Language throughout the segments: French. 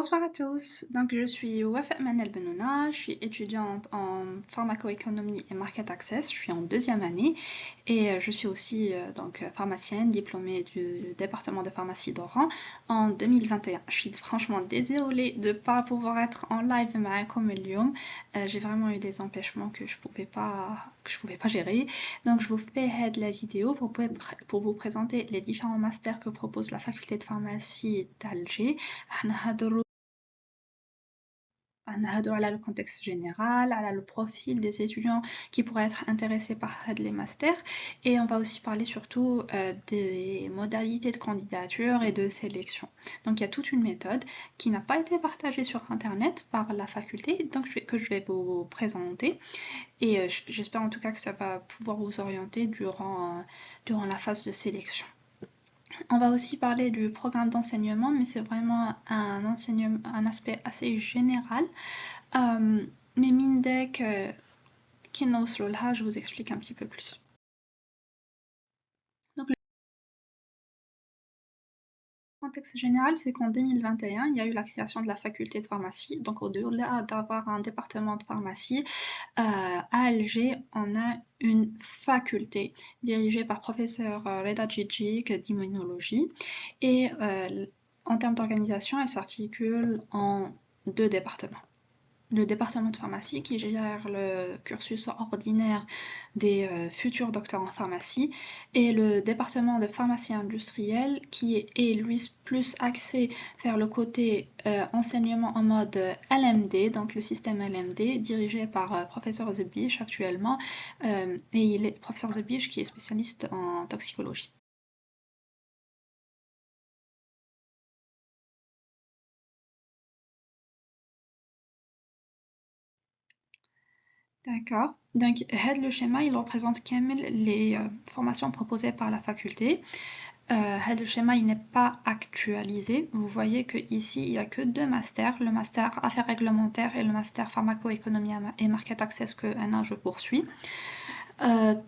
Bonsoir à tous, donc je suis Wafa Manel Benouna, je suis étudiante en pharmacoéconomie et market access, je suis en deuxième année et je suis aussi pharmacienne diplômée du département de pharmacie d'Oran en 2021. Je suis franchement désolée de ne pas pouvoir être en live comme اليوم. J'ai vraiment eu des empêchements que je pouvais pas gérer, donc je vous fais la vidéo pour vous présenter les différents masters que propose la faculté de pharmacie d'Alger. نهضروا على le contexte général, على le profil des étudiants qui pourraient être intéressés par les masters et on va aussi parler surtout des modalités de candidature et de sélection. Donc il y a toute une méthode qui n'a pas été partagée sur internet par la faculté donc que je vais vous présenter et j'espère en tout cas que ça va pouvoir vous orienter durant la phase de sélection. On va aussi parler du programme d'enseignement, mais c'est vraiment un aspect assez général. Mais Mindek, Kinnoslola, je vous explique un petit peu plus. Donc, le contexte général, c'est qu'en 2021, il y a eu la création de la faculté de pharmacie. Donc, au-delà d'avoir un département de pharmacie, à Alger, on a une faculté dirigée par professeur Reda Djidjik d'immunologie. Et en termes d'organisation, elle s'articule en deux départements. Le département de pharmacie qui gère le cursus ordinaire des futurs docteurs en pharmacie et le département de pharmacie industrielle qui est lui plus axé vers le côté enseignement en mode LMD, donc le système LMD dirigé par professeur Zebish actuellement et il est professeur Zebish qui est spécialiste en toxicologie. D'accord. Donc, le schéma, il représente les formations proposées par la faculté. Le schéma, il n'est pas actualisé. Vous voyez qu'ici, il n'y a que deux masters, le master affaires réglementaires et le master pharmacoéconomie et market access que je poursuis.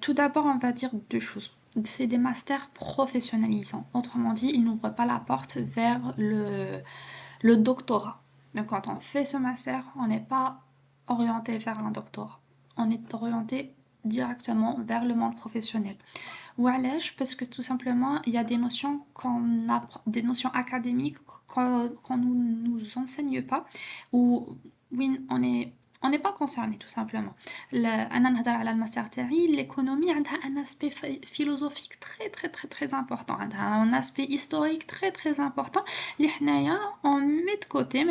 Tout d'abord, on va dire deux choses. C'est des masters professionnalisants. Autrement dit, ils n'ouvrent pas la porte vers le doctorat. Donc, quand on fait ce master, on n'est pas orienté vers un doctorat. On est orienté directement vers le monde professionnel. Oualèche, parce que tout simplement, il y a des notions des notions académiques qu'on nous enseigne pas, ou oui, on n'est pas concerné tout simplement. Le master تاعي, l'économie a un aspect philosophique très important, un aspect historique très important. On met de côté,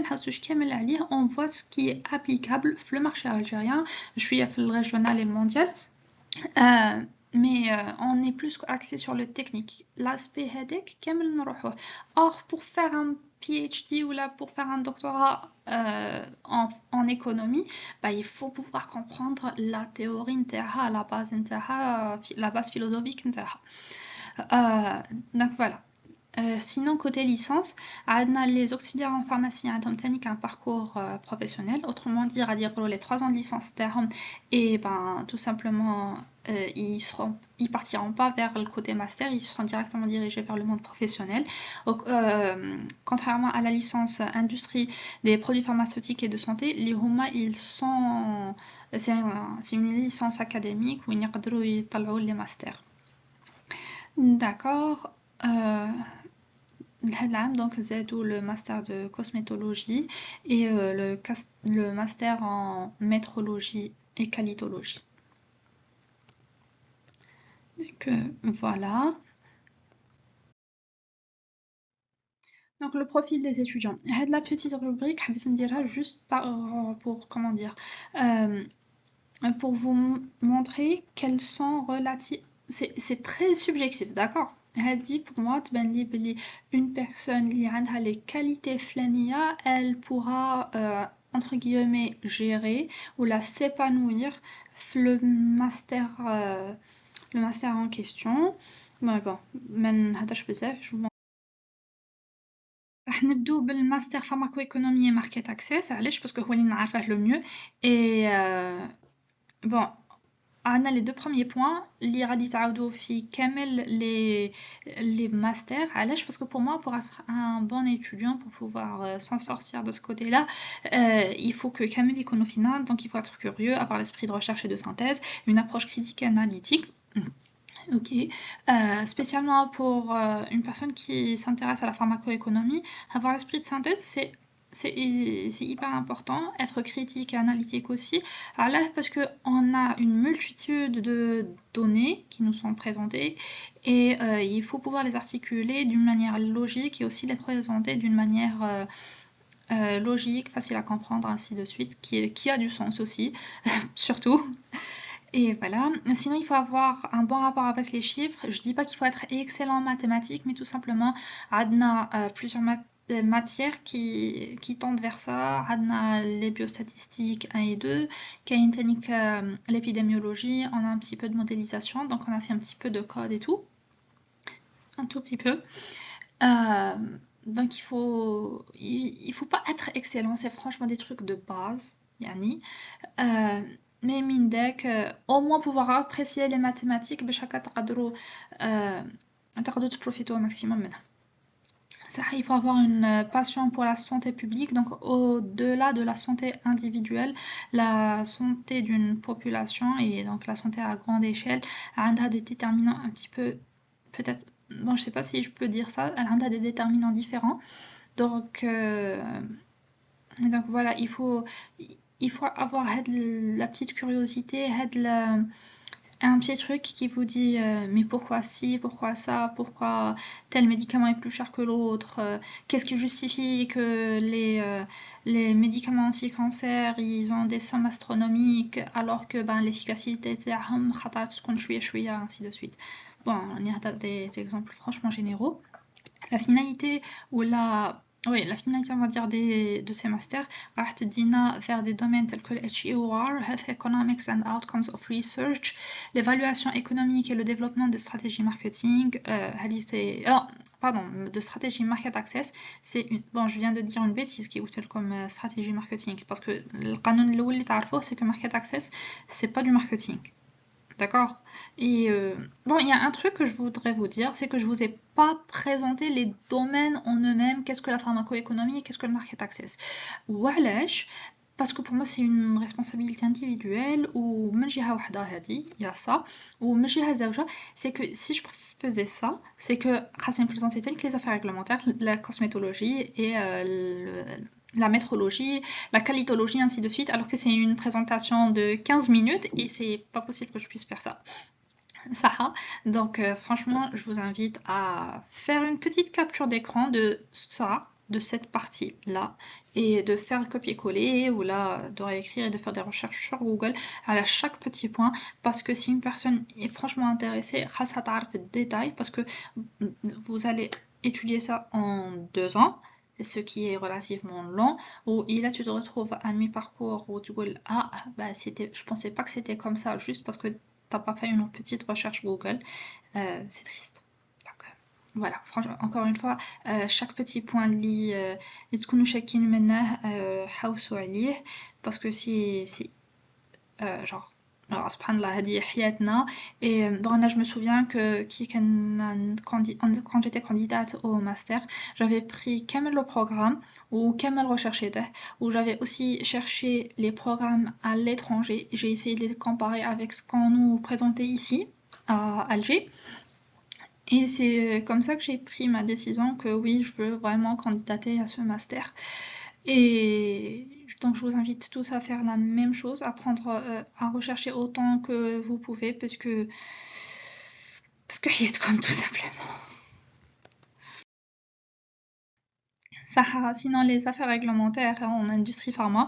on voit ce qui est applicable dans le marché algérien. Je suis à le régional et le mondial. Mais on est plus axé sur le technique. L'aspect headache, or, pour faire un PhD ou là pour faire un doctorat en économie, bah, il faut pouvoir comprendre la théorie نتاعها, la base philosophique نتاعها. Donc voilà. Sinon, côté licence, les auxiliaires en pharmacie ont un parcours professionnel. Autrement dit, les 3 ans de licence et ben, tout simplement, ils partiront pas vers le côté master, ils seront directement dirigés vers le monde professionnel. Contrairement à la licence industrie des produits pharmaceutiques et de santé, les HUMA, c'est une licence académique où ils peuvent les masters. D'accord. Donc زادوا le master de cosmétologie et le master en métrologie et qualitologie. Donc voilà. Donc le profil des étudiants. La petite rubrique, je dirais juste pour comment dire, pour vous montrer quels sont relatifs. C'est très subjectif, d'accord? Elle dit pour moi, une personne qui a les qualités flania, elle pourra entre guillemets gérer ou la s'épanouir le master en question. Bon, je vous راح نبدو بالماستر pharmacoéconomie et market access علاش باسكو هو اللي نعرفه le mieux et bon عندنا les deux premiers points اللي غادي يتعاودوا في كامل les masters. علاش؟ parce que pour moi pour être un bon étudiant, pour pouvoir s'en sortir de ce côté-là, il faut que كامل يكونوا فينا. Donc il faut être curieux, avoir l'esprit de recherche et de synthèse, une approche critique et analytique. Ok, spécialement pour une personne qui s'intéresse à la pharmacoéconomie, avoir l'esprit de synthèse, c'est hyper important, être critique et analytique aussi. Alors là, parce qu'on a une multitude de données qui nous sont présentées et il faut pouvoir les articuler d'une manière logique et aussi les présenter d'une manière logique, facile à comprendre, ainsi de suite, qui a du sens aussi, surtout. Et voilà. Sinon, il faut avoir un bon rapport avec les chiffres. Je dis pas qu'il faut être excellent en mathématiques, mais tout simplement, Adna plusieurs matières qui tendent vers ça. Adna les biostatistiques 1 et 2, Kaintenic l'épidémiologie, on a un petit peu de modélisation, donc on a fait un petit peu de code et tout. Un tout petit peu. Donc il faut pas être excellent, c'est franchement des trucs de base, Yani. Mais Mindek, au moins pouvoir apprécier les mathématiques, بشكل تقدروا profiter au maximum منها. Ça, il faut avoir une passion pour la santé publique, donc au-delà de la santé individuelle, la santé d'une population et donc la santé à grande échelle, elle a des déterminants un petit peu, peut-être, bon, je sais pas si je peux dire ça, elle a des déterminants différents. Donc voilà, il faut avoir la petite curiosité, un petit truc qui vous dit mais pourquoi ci, pourquoi ça, pourquoi tel médicament est plus cher que l'autre, qu'est-ce qui justifie que les médicaments anti-cancer ils ont des sommes astronomiques alors que l'efficacité تاعهم خطرات تكون شوية شوية, ainsi de suite. Bon, on y a des exemples franchement généraux. La finalité ou la finalité, on va dire, de ces masters, راح تدينا vers des domaines tels que le HEOR, Health Economics and Outcomes of Research, l'évaluation économique et le développement de stratégies marketing, de stratégie market access. Bon, je viens de dire une bêtise qui est comme stratégie marketing, parce que le canon الأول اللي تعرفوه, c'est que market access, c'est pas du marketing. D'accord? Et bon, il y a un truc que je voudrais vous dire, c'est que je vous ai pas présenté les domaines en eux-mêmes, qu'est-ce que la pharmacoéconomie et qu'est-ce que le market access. وعلاش؟ parce que pour moi c'est une responsabilité individuelle ou من جهة وحدة هذه, il y a ça, ou من جهة زوجة, c'est que si je faisais ça, c'est que خاصني présenter telles que les affaires réglementaires, la cosmétologie et la métrologie, la qualitologie, ainsi de suite, alors que c'est une présentation de 15 minutes et c'est pas possible que je puisse faire ça. Donc franchement, je vous invite à faire une petite capture d'écran de ça, de cette partie-là, et de faire copier-coller, ou là, de réécrire et de faire des recherches sur Google à chaque petit point, parce que si une personne est franchement intéressée, خاصها تعرف le détail, parce que vous allez étudier ça en 2 ans, ce qui est relativement long, et là tu te retrouves à mi-parcours où tu dis je pensais pas que c'était comme ça, juste parce que t'as pas fait une petite recherche Google, c'est triste. Donc voilà, franchement, encore une fois, chaque petit point اللي تكونوا شاكين منه حوسوا عليه, parce que c'est genre subhanallah هذه حياتنا. Et bon, là je me souviens que quand j'étais candidate au master, j'avais pris كامل le programme ou كامل recherché, où j'avais aussi cherché les programmes à l'étranger. J'ai essayé de les comparer avec ce qu'on nous présentait ici à Alger. Et c'est comme ça que j'ai pris ma décision que oui, je veux vraiment candidater à ce master. Et donc je vous invite tous à faire la même chose, à rechercher autant que vous pouvez, parce que comme tout simplement. Sinon, les affaires réglementaires en industrie pharma,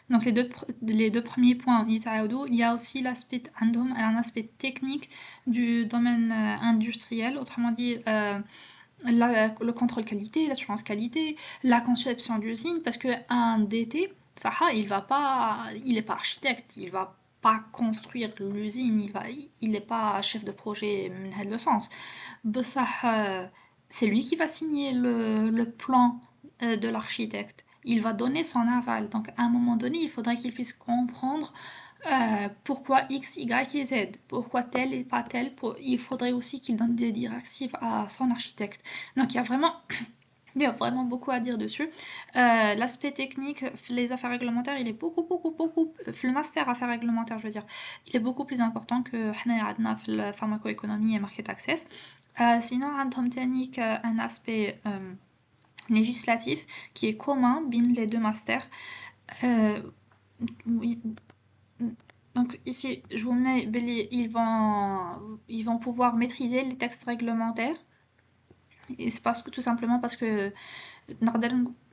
donc les deux premiers points, il y a aussi l'aspect un aspect technique du domaine industriel, autrement dit le contrôle qualité, l'assurance qualité, la conception d'usine, parce qu'un DT, il n'est pas architecte, il va pas construire l'usine, il n'est pas chef de projet dans le sens. C'est lui qui va signer le plan de l'architecte. Il va donner son aval. Donc à un moment donné, il faudrait qu'il puisse comprendre pourquoi X, Y et Z, pourquoi tel et pas tel. Il faudrait aussi qu'il donne des directives à son architecte. Donc il y a vraiment beaucoup à dire dessus. L'aspect technique, les affaires réglementaires, il est beaucoup, le master affaires réglementaires, je veux dire, il est beaucoup plus important que la pharmacoéconomie et market access. Sinon, عندهم تانيك un aspect législatif qui est commun bin les deux masters. Oui. Donc ici, je vous mets, ils vont pouvoir maîtriser les textes réglementaires. Et c'est tout simplement parce que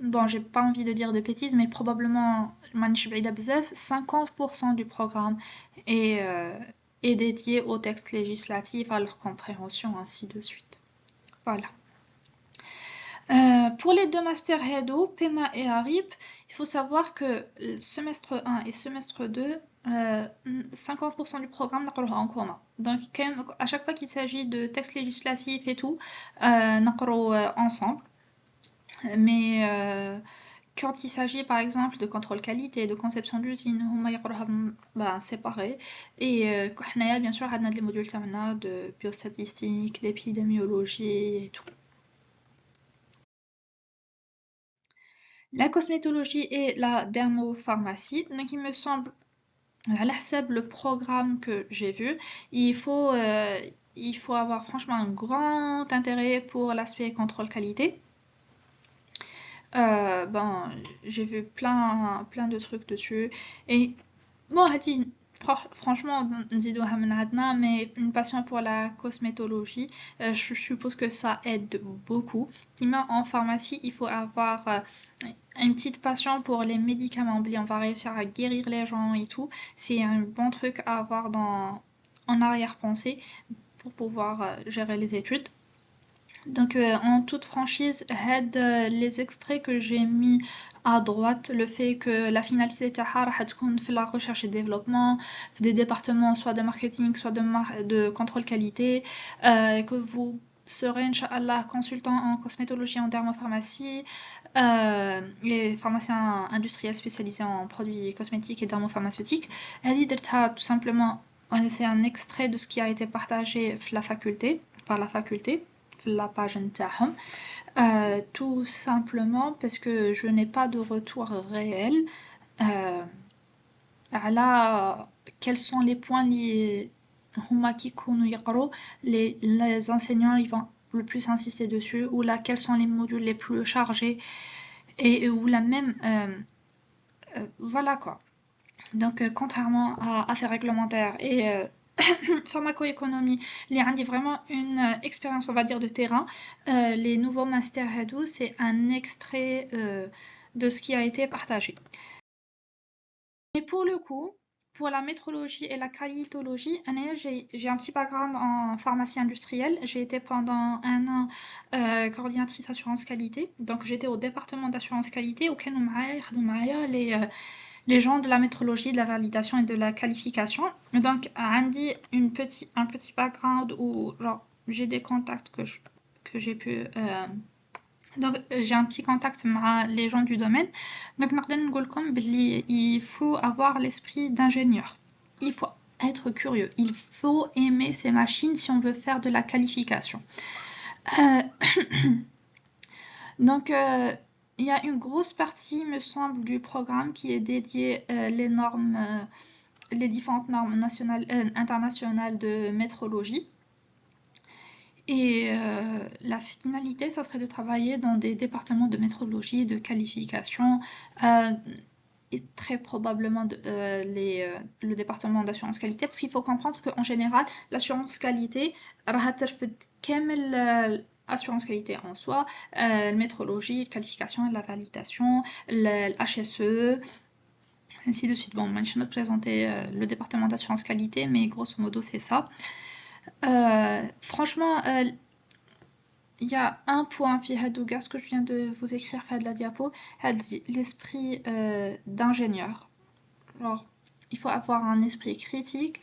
bon, j'ai pas envie de dire de bêtises, mais probablement 50% du programme est dédié aux textes législatifs, à leur compréhension, ainsi de suite. Voilà. Pour les deux masters Hedo, PEMA et ARIP, il faut savoir que semestre 1 et semestre 2, 50% du programme نقروه en commun. Donc à chaque fois qu'il s'agit de textes législatifs et tout, نقرو ensemble. Mais quand il s'agit par exemple de contrôle qualité, de conception d'usine, هما يقروها séparés. Et حنايا bien sûr عندنا des modules تاعنا de biostatistique, d'épidémiologie et tout. La cosmétologie et la dermopharmacie. Donc il me semble, à l'HSAB, le programme que j'ai vu, il faut avoir franchement un grand intérêt pour l'aspect contrôle qualité. J'ai vu plein de trucs dessus. Et bon, franchement, mais une passion pour la cosmétologie, je suppose que ça aide beaucoup. En pharmacie, il faut avoir une petite passion pour les médicaments. On va réussir à guérir les gens et tout. C'est un bon truc à avoir en arrière-pensée pour pouvoir gérer les études. Donc en toute franchise, les extraits que j'ai mis à droite, le fait que la finalité تاعها راح تكون في la recherche et développement, des départements soit de marketing, soit de contrôle qualité, que vous serez Inch'Allah consultant en cosmétologie, en dermopharmacie, les pharmaciens industriels spécialisés en produits cosmétiques et dermopharmaceutiques. Tout simplement, c'est un extrait de ce qui a été partagé par la faculté. La page نتاعهم, tout simplement parce que je n'ai pas de retour réel على quels sont les points هما كي يكونوا يقروا les enseignants ils vont le plus insister dessus, ou là quels sont les modules les plus chargés, et ou la même voilà quoi. Donc contrairement à affaires réglementaires et pharmacoéconomie, il y a vraiment une expérience, on va dire, de terrain. Les nouveaux masters Hadou, c'est un extrait de ce qui a été partagé. Et pour le coup, pour la métrologie et la qualitologie, j'ai un petit background en pharmacie industrielle. J'ai été pendant un an coordinatrice assurance qualité. Donc j'étais au département d'assurance qualité auquel les gens de la métrologie, de la validation et de la qualification. Donc, Andy, un petit background où j'ai des contacts que j'ai pu... donc, j'ai un petit contact avec les gens du domaine. Donc, il faut avoir l'esprit d'ingénieur. Il faut être curieux. Il faut aimer ces machines si on veut faire de la qualification. Donc, il y a une grosse partie, me semble, du programme qui est dédiée les différentes normes nationales, internationales de métrologie. Et la finalité, ça serait de travailler dans des départements de métrologie, de qualification, et très probablement le département d'assurance qualité, parce qu'il faut comprendre qu'en général, l'assurance qualité, assurance qualité en soi, la métrologie, la qualification, la validation, le HSE, ainsi de suite. Bon, je vais présenter le département d'assurance qualité, mais grosso modo, c'est ça. Franchement, il y a un point ce que je viens de vous écrire de la diapo, l'esprit d'ingénieur. Alors, il faut avoir un esprit critique,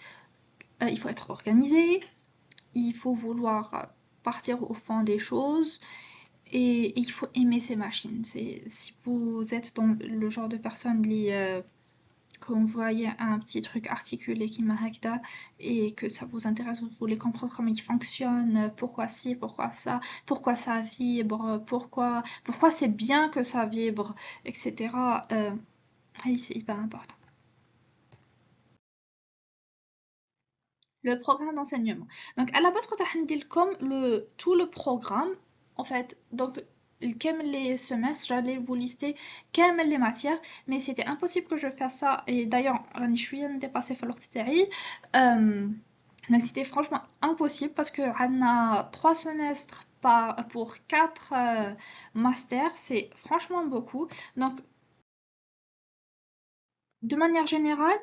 il faut être organisé, il faut vouloir partir au fond des choses, et il faut aimer ces machines. Si vous êtes dans le genre de personne quand vous voyez un petit truc articulé qui m'a hekda et que ça vous intéresse, vous voulez comprendre comment il fonctionne, pourquoi ci, pourquoi ça vibre, pourquoi c'est bien que ça vibre, etc. C'est hyper important. Le programme d'enseignement. Donc à la base, quand on dit comme tout le programme, en fait, donc les semestres, j'allais vous lister les matières, mais c'était impossible que je fasse ça. Et d'ailleurs, je suis dépassée في الوقت تاعي. Donc c'était franchement impossible parce que on a 3 semestres pour 4 masters, c'est franchement beaucoup. Donc de manière générale,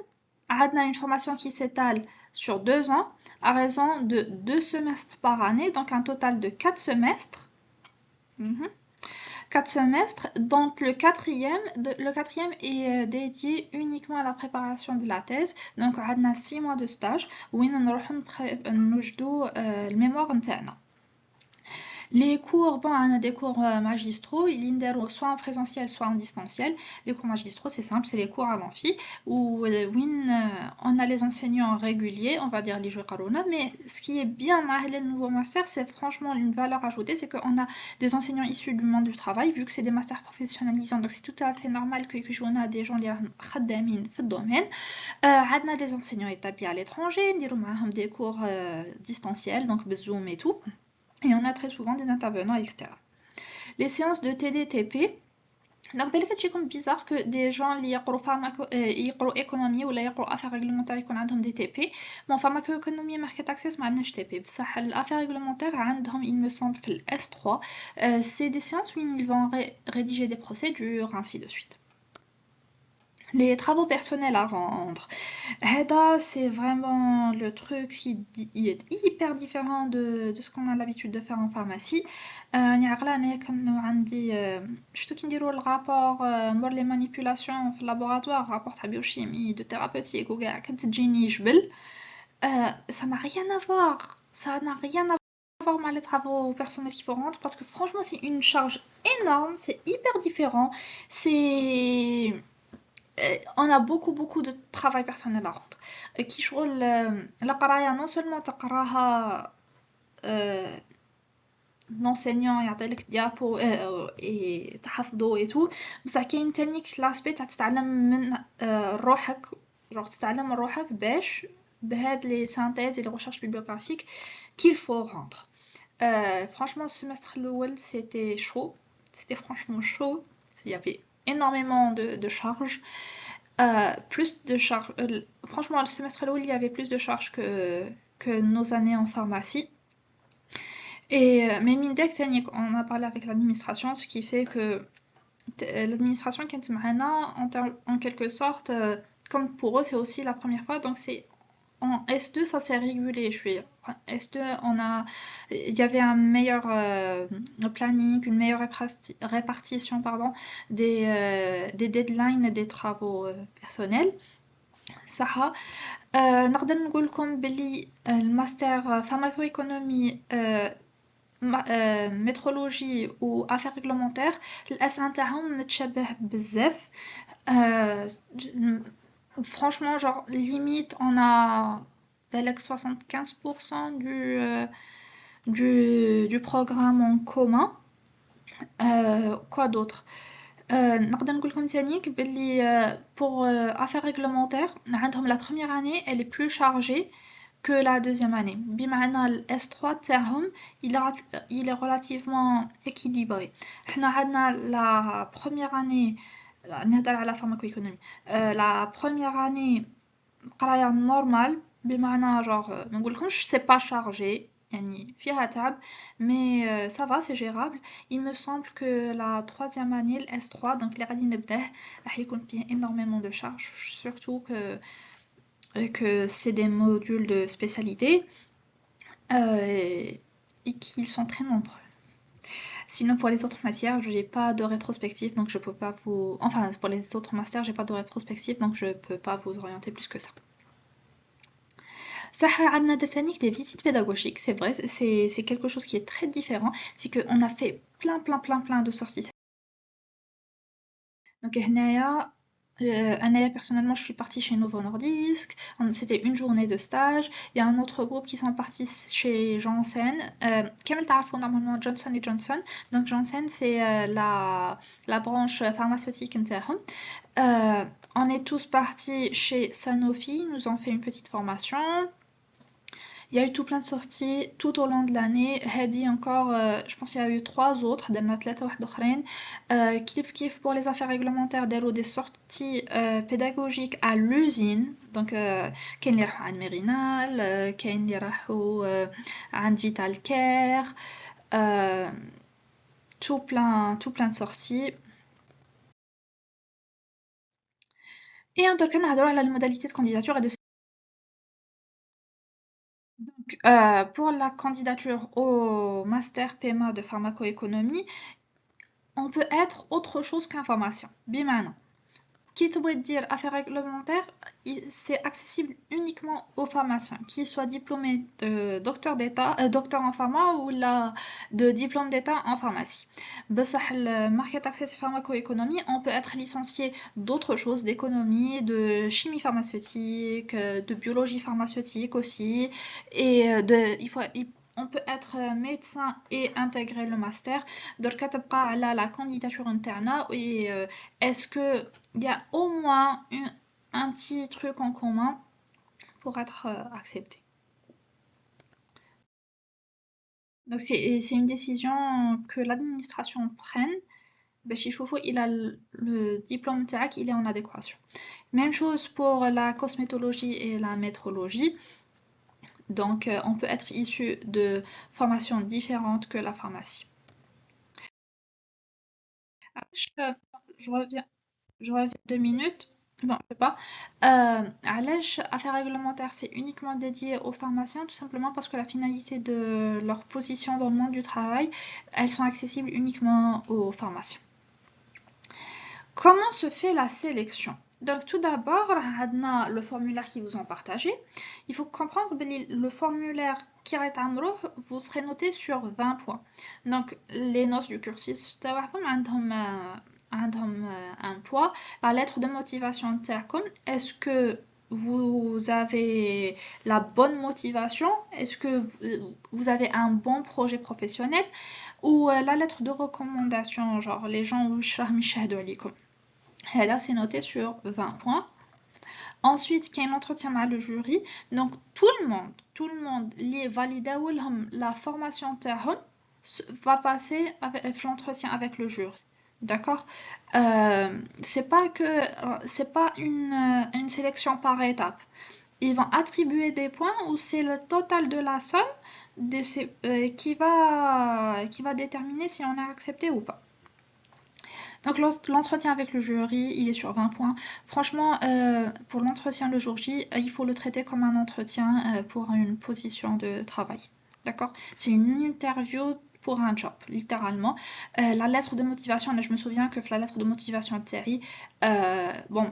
on a une formation qui s'étale sur 2 ans, à raison de 2 semestres par année, donc un total de 4 semestres. 4 semestres, donc le quatrième est dédié uniquement à la préparation de la thèse. Donc on a 6 mois de stage où on va le mémoire interne. Les cours, bon, on a des cours magistraux, soit en présentiel, soit en distanciel. Les cours magistraux, c'est simple, c'est les cours à l'amphi, où on a les enseignants réguliers, on va dire les jours Karuna, mais ce qui est bien avec les nouveaux masters, c'est franchement une valeur ajoutée, c'est qu'on a des enseignants issus du monde du travail, vu que c'est des masters professionnalisants, donc c'est tout à fait normal que on a des gens qui sont dans le domaine. On a des enseignants établis à l'étranger, des cours distanciels, donc Zoom et tout. Et on a très souvent des intervenants externes. Les séances de TDTP, donc peut-être que c'est bizarre que des gens qui يقروا économie ou يقروا affaires réglementaires يكون عندهم des TP. Bon, pharmacoéconomie market access ما عندناش TP. بصح الافfaires réglementaires عندهم, il me semble, في S3. C'est des séances où ils vont rédiger des procédures, ainsi de suite. Les travaux personnels à rendre. Heda, c'est vraiment le truc qui est hyper différent de ce qu'on a l'habitude de faire en pharmacie. Surtout qui dit le rapport pour les manipulations au laboratoire, rapport de biochimie, de thérapeutique, ou ça n'a rien à voir. Ça n'a rien à voir avec les travaux personnels qu'il faut rendre parce que franchement, c'est une charge énorme, c'est hyper différent. On a beaucoup de travail personnel à rendre. كي شغل القراية non seulement تقراها l'enseignant يعطيلك diapo et تحفظو et tout, بصح كاين تانيك l'aspect تاع تتعلم من روحك, genre تتعلم من روحك باش بهاد les synthèses et les recherches bibliographiques qu'il faut rendre. Franchement, ce semestre الأول c'était chaud, c'était franchement chaud, il y avait énormément de charges. Plus de charges. Franchement, le semestre où il y avait plus de charges que nos années en pharmacie. Mais Mindek, on a parlé avec l'administration, ce qui fait que l'administration qui est en quelque sorte, comme pour eux, c'est aussi la première fois, donc c'est en S2, ça s'est régulé. S2, il y avait un meilleur planning, une meilleure répartition, pardon, des deadlines des travaux personnels. صح. نقدر نقول لكم بلي الماستر pharmacoéconomie, métrologie ou affaires réglementaires, الأسئلة نتاعهم متشابه بزاف. Franchement, genre, limite, on a 75% du programme en commun. Quoi d'autre? نقدر نقول لكم تانيك باللي pour affaires réglementaires, la première année, elle est plus chargée que la deuxième année. بمعنى ال S3 تاعهم, il est relativement équilibré. احنا عندنا la première année, نهضر على pharmacoéconomie. La première année قراية normal, بمعنى genre ما نقولكمش c'est pas chargé, يعني فيها تعب, mais ça va, c'est gérable. Il me semble que la troisième année, le S3, donc اللي غادي نبداه, راح يكون فيه énormément de charges, surtout que c'est des modules de spécialité et qu'ils sont très nombreux. Sinon, pour les autres matières, je n'ai pas de rétrospective, donc je peux pas vous... Enfin, pour les autres masters, j'ai pas de rétrospective, donc je peux pas vous orienter plus que ça. Ça, on a des visites pédagogiques, c'est vrai, c'est quelque chose qui est très différent, c'est qu'on a fait plein de sorties. Donc, هنايا Personnellement, je suis partie chez Novo Nordisk. C'était une journée de stage. Il y a un autre groupe qui sont partis chez Janssen. Kamel ta'arfou normalement Johnson et Johnson. Donc Janssen, c'est la branche pharmaceutique interne. On est tous partis chez Sanofi. Ils nous ont fait une petite formation. Il y a eu tout plein de sorties tout au long de l'année. Hadi encore, je pense qu'il y a eu 3 autres, درنا 3 واحد أخرين. كيف pour les affaires réglementaires داروا des sorties pédagogiques à l'usine. Donc كاين اللي راحوا عند ميرينال, كاين اللي راحوا عند فيتال كير. Tout plein de sorties. Et en tout cas, نهضروا على المodalité de candidature et de pour la candidature au master PMA de pharmacoéconomie, on peut être autre chose qu'information. Bimana. Qui te dire affaires réglementaires, c'est accessible uniquement aux pharmaciens, qu'ils soient diplômés de docteur d'État, docteur en pharma ou de diplôme d'État en pharmacie. Le market access pharmacoéconomie, on peut être licencié d'autres choses, d'économie, de chimie pharmaceutique, de biologie pharmaceutique aussi, et on peut être médecin et intégrer le master. Donc, la candidature interne et est-ce que il y a au moins un petit truc en commun pour être accepté. Donc c'est une décision que l'administration prenne. Il a le diplôme TAC, il est en adéquation. Même chose pour la cosmétologie et la métrologie. Donc on peut être issu de formations différentes que la pharmacie. Je reviens 2 minutes. Bon, je sais pas. علاش affaires réglementaires, c'est uniquement dédié aux pharmaciens, tout simplement parce que la finalité de leur position dans le monde du travail, elles sont accessibles uniquement aux pharmaciens. Comment se fait la sélection? Donc tout d'abord, on a le formulaire qui vous ont partagé. Il faut comprendre que le formulaire qui vous serez noté sur 20 points. Donc les notes du cursus, un poids. La lettre de motivation, est-ce que vous avez la bonne motivation? Est-ce que vous avez un bon projet professionnel? Ou la lettre de recommandation, genre les gens où là, c'est noté sur 20 points. Ensuite, il y a un entretien avec le jury. Donc, tout le monde, les valide la formation va passer avec l'entretien avec le jury. D'accord? C'est pas une sélection par étape. Ils vont attribuer des points où c'est le total de la somme qui va déterminer si on a accepté ou pas. Donc l'entretien avec le jury, il est sur 20 points. Franchement, pour l'entretien le jour J, il faut le traiter comme un entretien pour une position de travail. D'accord? C'est une interview pour un job, littéralement. La lettre de motivation, là je me souviens que la lettre de motivation de Thierry, bon,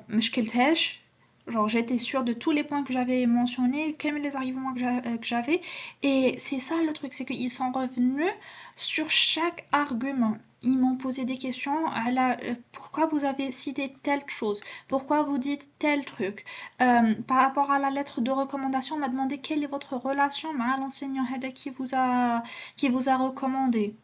genre j'étais sûre de tous les points que j'avais mentionnés, quels les arguments que j'avais, et c'est ça le truc, c'est qu'ils sont revenus sur chaque argument. Ils m'ont posé des questions, pourquoi vous avez cité telle chose, pourquoi vous dites tel truc. Par rapport à la lettre de recommandation, on m'a demandé quelle est votre relation avec l'enseignant qui vous a recommandé.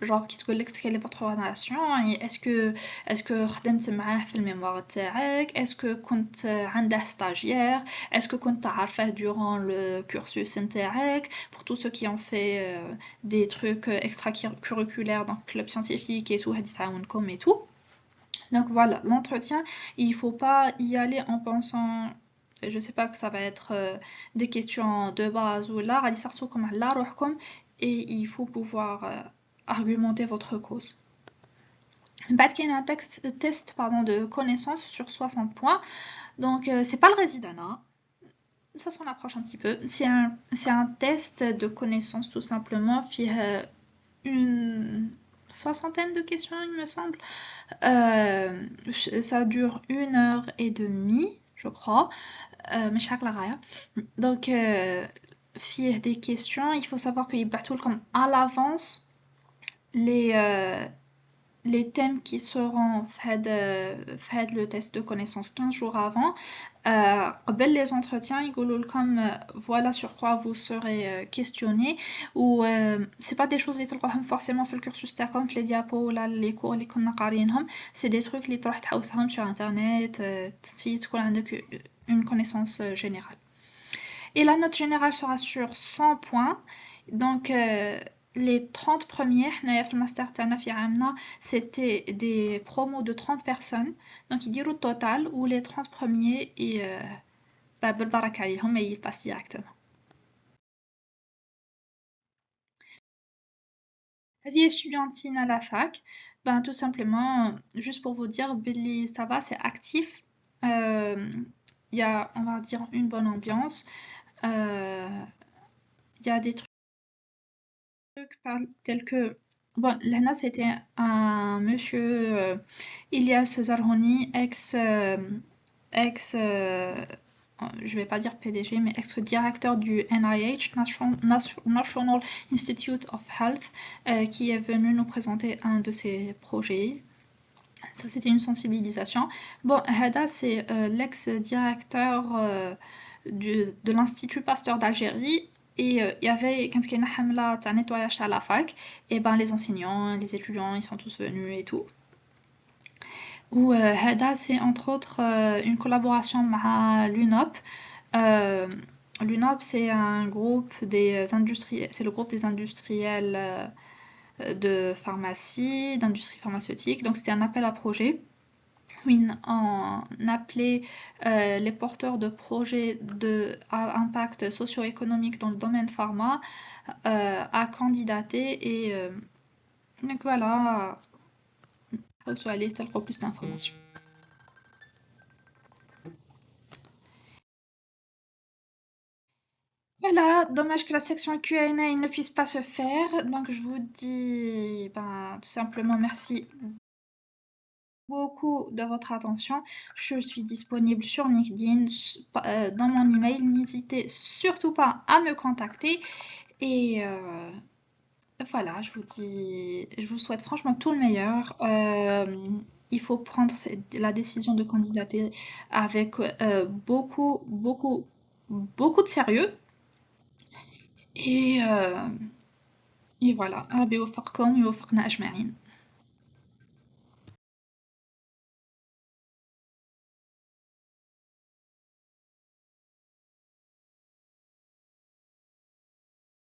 Genre qui te collecte quelle est votre relation et est-ce que خدمت معاه في الميموار تاعك, est-ce que كنت عنده stagiaire, est-ce que كنت تعرفه durant le cursus نتاعك, pour tous ceux qui ont fait des trucs extracurriculaires dans le club scientifique et tout, et tout. Donc voilà, l'entretien, il faut pas y aller en pensant, je sais pas, que ça va être des questions de base ou là, et il faut pouvoir argumenter votre cause. Il y a un test de connaissances sur 60 points. Donc c'est pas le résidana. Ça s'en approche un petit peu. C'est un test de connaissances tout simplement. Il y a une soixantaine de questions, il me semble. Ça dure 1h30, je crois. Mais chaque la raya. Donc il y a des questions. Il faut savoir qu'il y a tout comme à l'avance les les thèmes qui seront faits le test de connaissance 15 jours avant. قبل les entretiens يقولوا لكم voilà sur quoi vous serez questionné و c'est pas des choses اللي تلقوهم forcément في الكورسوس تاعكم في les diapos ولا les cours اللي كنا قارينهم. C'est des trucs اللي تروح تحوسهم sur internet تكون عندك une connaissance générale. Et la note générale sera sur 100 points. Donc, les 30 premiers, le master تاعنا في عامنا, c'était des promos de 30 personnes. Donc, ils diront le total, où les 30 premiers, et بالبركة عليهم, et ils passent directement. La vie étudiantine à la fac, ben, tout simplement, juste pour vous dire, Billy, ça va, c'est actif. Il y a, on va dire, une bonne ambiance. Il y a des trucs tels que bon, Lena, c'était un monsieur Ilyas Zarhoni, je vais pas dire PDG, mais ex-directeur du NIH, National Institute of Health, qui est venu nous présenter un de ses projets. Ça, c'était une sensibilisation. Bon, Hada, c'est l'ex-directeur de l'Institut Pasteur d'Algérie. Et il y avait, quand il y a une hamla de nettoyage à la fac, et ben les enseignants, les étudiants, ils sont tous venus et tout. Ou Hada, c'est entre autres une collaboration avec l'UNOP. L'UNOP, c'est un groupe des industriels, c'est le groupe des industriels de pharmacie, d'industrie pharmaceutique. Donc c'était un appel à projet. Oui, on appelait les porteurs de projets à impact socio-économique dans le domaine pharma à candidater et donc voilà, vous allez avoir plus d'informations. Voilà, dommage que la section Q&A ne puisse pas se faire, donc je vous dis ben, tout simplement merci beaucoup de votre attention. Je suis disponible sur LinkedIn, dans mon email. N'hésitez surtout pas à me contacter. Et voilà, je vous souhaite franchement tout le meilleur. Il faut prendre la décision de candidater avec beaucoup de sérieux. Et, et voilà. ربي يوفقكم ويوفقنا أجمعين.